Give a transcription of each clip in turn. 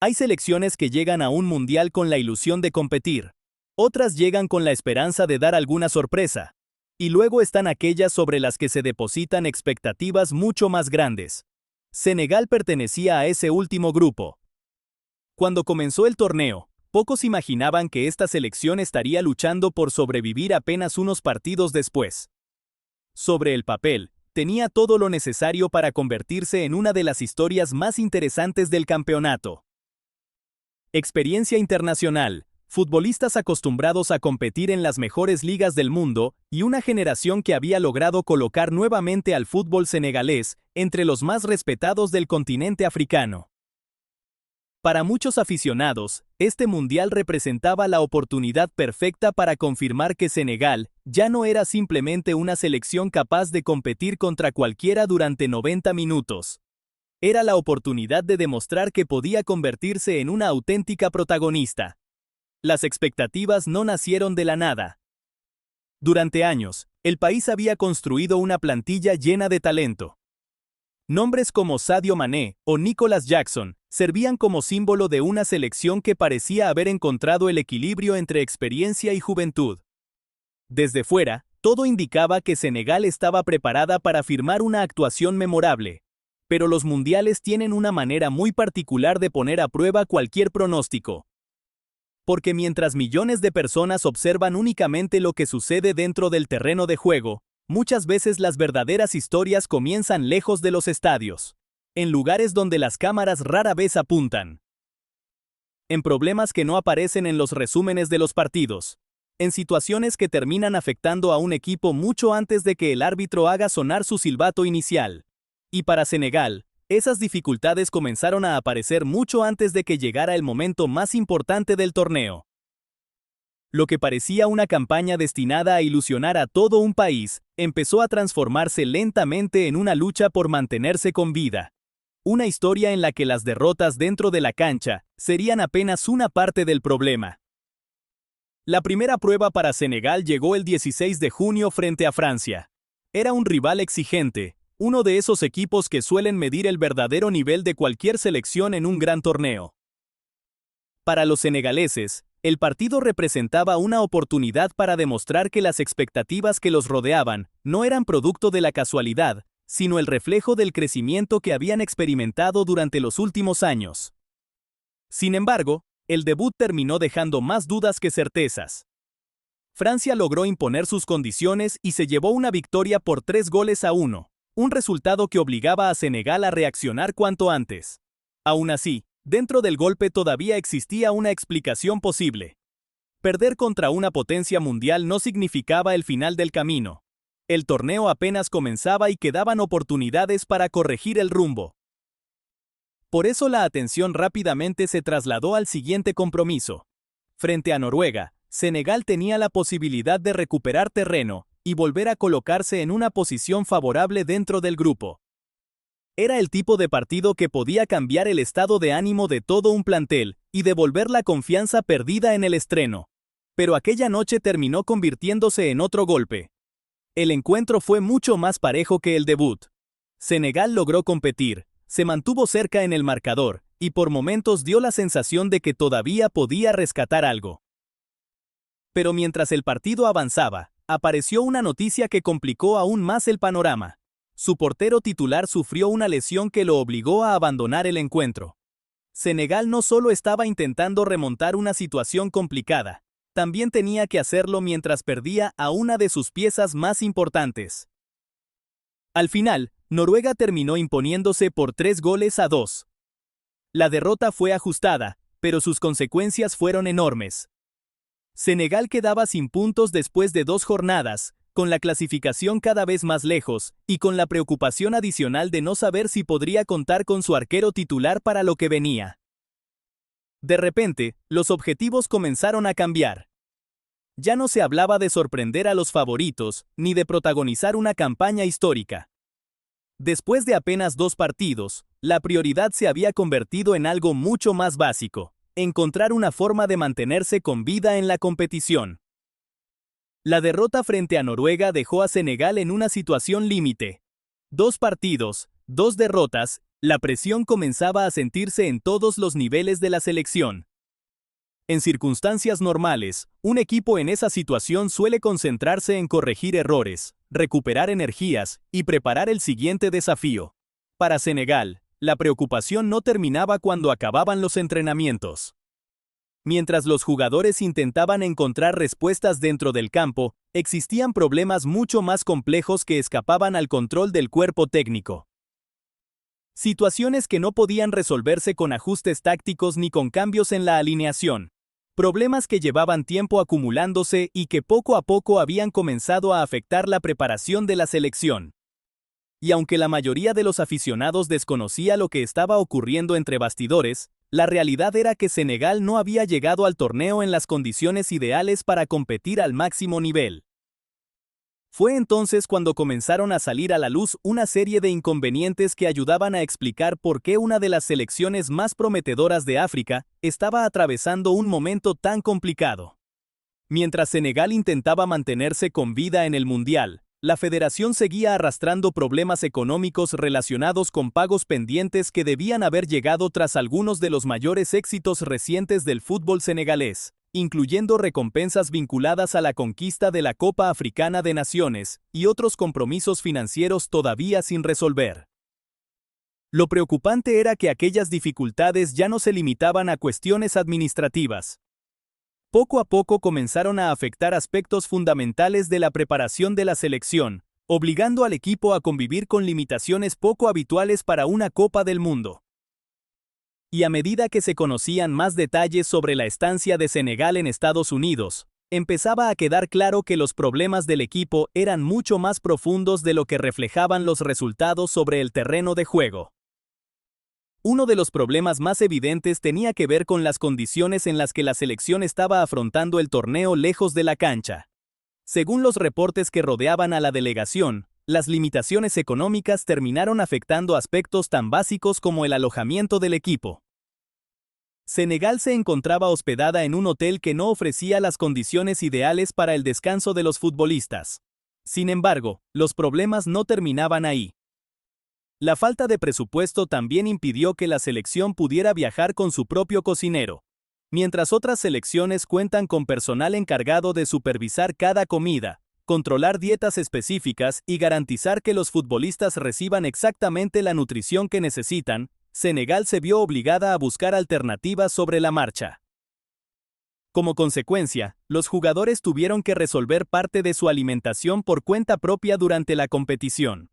Hay selecciones que llegan a un mundial con la ilusión de competir. Otras llegan con la esperanza de dar alguna sorpresa. Y luego están aquellas sobre las que se depositan expectativas mucho más grandes. Senegal pertenecía a ese último grupo. Cuando comenzó el torneo, pocos imaginaban que esta selección estaría luchando por sobrevivir apenas unos partidos después. Sobre el papel, tenía todo lo necesario para convertirse en una de las historias más interesantes del campeonato. Experiencia internacional, futbolistas acostumbrados a competir en las mejores ligas del mundo y una generación que había logrado colocar nuevamente al fútbol senegalés entre los más respetados del continente africano. Para muchos aficionados, este mundial representaba la oportunidad perfecta para confirmar que Senegal ya no era simplemente una selección capaz de competir contra cualquiera durante 90 minutos. Era la oportunidad de demostrar que podía convertirse en una auténtica protagonista. Las expectativas no nacieron de la nada. Durante años, el país había construido una plantilla llena de talento. Nombres como Sadio Mané o Nicolas Jackson servían como símbolo de una selección que parecía haber encontrado el equilibrio entre experiencia y juventud. Desde fuera, todo indicaba que Senegal estaba preparada para firmar una actuación memorable. Pero los mundiales tienen una manera muy particular de poner a prueba cualquier pronóstico. Porque mientras millones de personas observan únicamente lo que sucede dentro del terreno de juego, muchas veces las verdaderas historias comienzan lejos de los estadios, en lugares donde las cámaras rara vez apuntan. En problemas que no aparecen en los resúmenes de los partidos. En situaciones que terminan afectando a un equipo mucho antes de que el árbitro haga sonar su silbato inicial. Y para Senegal, esas dificultades comenzaron a aparecer mucho antes de que llegara el momento más importante del torneo. Lo que parecía una campaña destinada a ilusionar a todo un país, empezó a transformarse lentamente en una lucha por mantenerse con vida. Una historia en la que las derrotas dentro de la cancha serían apenas una parte del problema. La primera prueba para Senegal llegó el 16 de junio frente a Francia. Era un rival exigente, uno de esos equipos que suelen medir el verdadero nivel de cualquier selección en un gran torneo. Para los senegaleses, el partido representaba una oportunidad para demostrar que las expectativas que los rodeaban no eran producto de la casualidad, sino el reflejo del crecimiento que habían experimentado durante los últimos años. Sin embargo, el debut terminó dejando más dudas que certezas. Francia logró imponer sus condiciones y se llevó una victoria por 3-1, un resultado que obligaba a Senegal a reaccionar cuanto antes. Aún así, dentro del golpe todavía existía una explicación posible. Perder contra una potencia mundial no significaba el final del camino. El torneo apenas comenzaba y quedaban oportunidades para corregir el rumbo. Por eso la atención rápidamente se trasladó al siguiente compromiso. Frente a Noruega, Senegal tenía la posibilidad de recuperar terreno y volver a colocarse en una posición favorable dentro del grupo. Era el tipo de partido que podía cambiar el estado de ánimo de todo un plantel y devolver la confianza perdida en el estreno. Pero aquella noche terminó convirtiéndose en otro golpe. El encuentro fue mucho más parejo que el debut. Senegal logró competir, se mantuvo cerca en el marcador y por momentos dio la sensación de que todavía podía rescatar algo. Pero mientras el partido avanzaba, apareció una noticia que complicó aún más el panorama. Su portero titular sufrió una lesión que lo obligó a abandonar el encuentro. Senegal no solo estaba intentando remontar una situación complicada, también tenía que hacerlo mientras perdía a una de sus piezas más importantes. Al final, Noruega terminó imponiéndose por 3-2. La derrota fue ajustada, pero sus consecuencias fueron enormes. Senegal quedaba sin puntos después de 2 jornadas, con la clasificación cada vez más lejos, y con la preocupación adicional de no saber si podría contar con su arquero titular para lo que venía. De repente, los objetivos comenzaron a cambiar. Ya no se hablaba de sorprender a los favoritos, ni de protagonizar una campaña histórica. Después de apenas 2 partidos, la prioridad se había convertido en algo mucho más básico: encontrar una forma de mantenerse con vida en la competición. La derrota frente a Noruega dejó a Senegal en una situación límite. 2 partidos, 2 derrotas, La presión comenzaba a sentirse en todos los niveles de la selección. En circunstancias normales, un equipo en esa situación suele concentrarse en corregir errores, recuperar energías y preparar el siguiente desafío. Para Senegal, la preocupación no terminaba cuando acababan los entrenamientos. Mientras los jugadores intentaban encontrar respuestas dentro del campo, existían problemas mucho más complejos que escapaban al control del cuerpo técnico. Situaciones que no podían resolverse con ajustes tácticos ni con cambios en la alineación. Problemas que llevaban tiempo acumulándose y que poco a poco habían comenzado a afectar la preparación de la selección. Y aunque la mayoría de los aficionados desconocía lo que estaba ocurriendo entre bastidores, la realidad era que Senegal no había llegado al torneo en las condiciones ideales para competir al máximo nivel. Fue entonces cuando comenzaron a salir a la luz una serie de inconvenientes que ayudaban a explicar por qué una de las selecciones más prometedoras de África estaba atravesando un momento tan complicado. Mientras Senegal intentaba mantenerse con vida en el Mundial, la federación seguía arrastrando problemas económicos relacionados con pagos pendientes que debían haber llegado tras algunos de los mayores éxitos recientes del fútbol senegalés, incluyendo recompensas vinculadas a la conquista de la Copa Africana de Naciones y otros compromisos financieros todavía sin resolver. Lo preocupante era que aquellas dificultades ya no se limitaban a cuestiones administrativas. Poco a poco comenzaron a afectar aspectos fundamentales de la preparación de la selección, obligando al equipo a convivir con limitaciones poco habituales para una Copa del Mundo. Y a medida que se conocían más detalles sobre la estancia de Senegal en Estados Unidos, empezaba a quedar claro que los problemas del equipo eran mucho más profundos de lo que reflejaban los resultados sobre el terreno de juego. Uno de los problemas más evidentes tenía que ver con las condiciones en las que la selección estaba afrontando el torneo lejos de la cancha. Según los reportes que rodeaban a la delegación, las limitaciones económicas terminaron afectando aspectos tan básicos como el alojamiento del equipo. Senegal se encontraba hospedada en un hotel que no ofrecía las condiciones ideales para el descanso de los futbolistas. Sin embargo, los problemas no terminaban ahí. La falta de presupuesto también impidió que la selección pudiera viajar con su propio cocinero. Mientras otras selecciones cuentan con personal encargado de supervisar cada comida, controlar dietas específicas y garantizar que los futbolistas reciban exactamente la nutrición que necesitan, Senegal se vio obligada a buscar alternativas sobre la marcha. Como consecuencia, los jugadores tuvieron que resolver parte de su alimentación por cuenta propia durante la competición.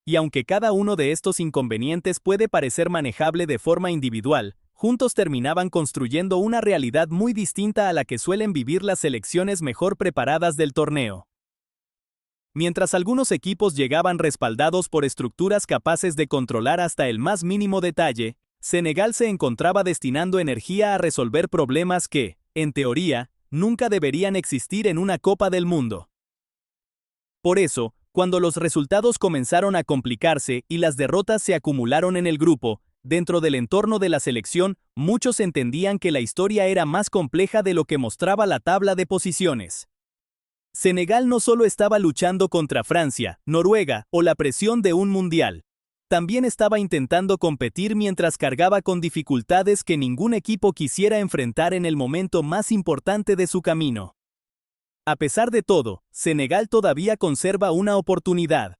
Y aunque cada uno de estos inconvenientes puede parecer manejable de forma individual, juntos terminaban construyendo una realidad muy distinta a la que suelen vivir las selecciones mejor preparadas del torneo. Mientras algunos equipos llegaban respaldados por estructuras capaces de controlar hasta el más mínimo detalle, Senegal se encontraba destinando energía a resolver problemas que, en teoría, nunca deberían existir en una Copa del Mundo. Por eso, cuando los resultados comenzaron a complicarse y las derrotas se acumularon en el grupo, dentro del entorno de la selección, muchos entendían que la historia era más compleja de lo que mostraba la tabla de posiciones. Senegal no solo estaba luchando contra Francia, Noruega o la presión de un mundial. También estaba intentando competir mientras cargaba con dificultades que ningún equipo quisiera enfrentar en el momento más importante de su camino. A pesar de todo, Senegal todavía conserva una oportunidad.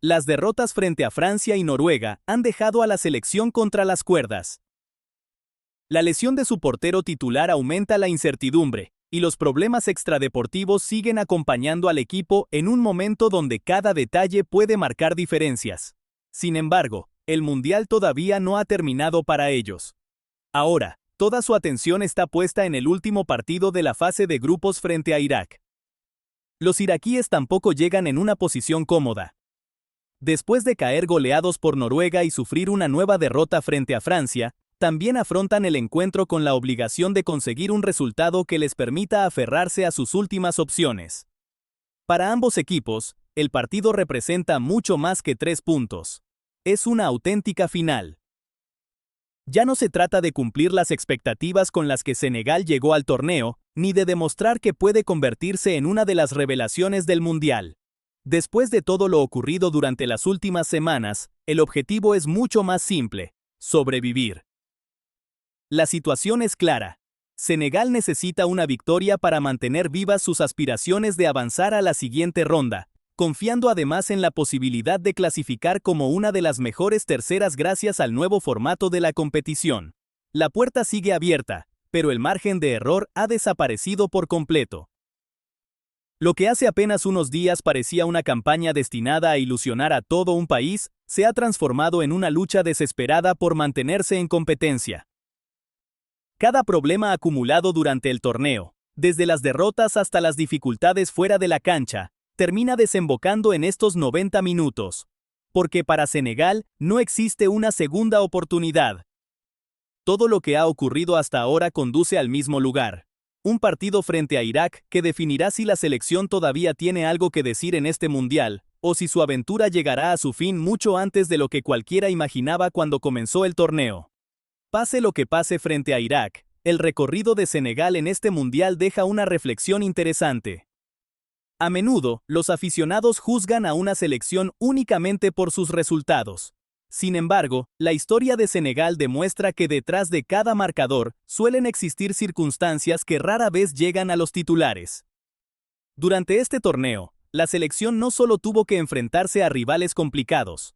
Las derrotas frente a Francia y Noruega han dejado a la selección contra las cuerdas. La lesión de su portero titular aumenta la incertidumbre, y los problemas extradeportivos siguen acompañando al equipo en un momento donde cada detalle puede marcar diferencias. Sin embargo, el Mundial todavía no ha terminado para ellos. Ahora, toda su atención está puesta en el último partido de la fase de grupos frente a Irak. Los iraquíes tampoco llegan en una posición cómoda. Después de caer goleados por Noruega y sufrir una nueva derrota frente a Francia, también afrontan el encuentro con la obligación de conseguir un resultado que les permita aferrarse a sus últimas opciones. Para ambos equipos, el partido representa mucho más que 3 puntos. Es una auténtica final. Ya no se trata de cumplir las expectativas con las que Senegal llegó al torneo, ni de demostrar que puede convertirse en una de las revelaciones del Mundial. Después de todo lo ocurrido durante las últimas semanas, el objetivo es mucho más simple: sobrevivir. La situación es clara. Senegal necesita una victoria para mantener vivas sus aspiraciones de avanzar a la siguiente ronda, confiando además en la posibilidad de clasificar como una de las mejores terceras gracias al nuevo formato de la competición. La puerta sigue abierta, pero el margen de error ha desaparecido por completo. Lo que hace apenas unos días parecía una campaña destinada a ilusionar a todo un país, se ha transformado en una lucha desesperada por mantenerse en competencia. Cada problema acumulado durante el torneo, desde las derrotas hasta las dificultades fuera de la cancha, termina desembocando en estos 90 minutos. Porque para Senegal no existe una segunda oportunidad. Todo lo que ha ocurrido hasta ahora conduce al mismo lugar. Un partido frente a Irak que definirá si la selección todavía tiene algo que decir en este mundial, o si su aventura llegará a su fin mucho antes de lo que cualquiera imaginaba cuando comenzó el torneo. Pase lo que pase frente a Irak, el recorrido de Senegal en este mundial deja una reflexión interesante. A menudo, los aficionados juzgan a una selección únicamente por sus resultados. Sin embargo, la historia de Senegal demuestra que detrás de cada marcador suelen existir circunstancias que rara vez llegan a los titulares. Durante este torneo, la selección no solo tuvo que enfrentarse a rivales complicados,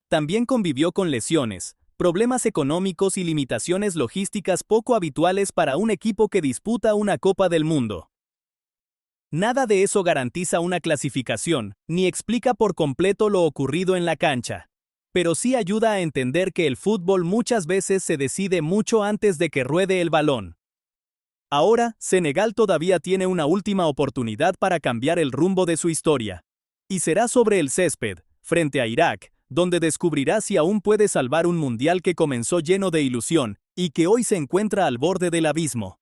también convivió con lesiones, problemas económicos y limitaciones logísticas poco habituales para un equipo que disputa una Copa del Mundo. Nada de eso garantiza una clasificación, ni explica por completo lo ocurrido en la cancha. Pero sí ayuda a entender que el fútbol muchas veces se decide mucho antes de que ruede el balón. Ahora, Senegal todavía tiene una última oportunidad para cambiar el rumbo de su historia. Y será sobre el césped, frente a Irak, donde descubrirá si aún puede salvar un mundial que comenzó lleno de ilusión y que hoy se encuentra al borde del abismo.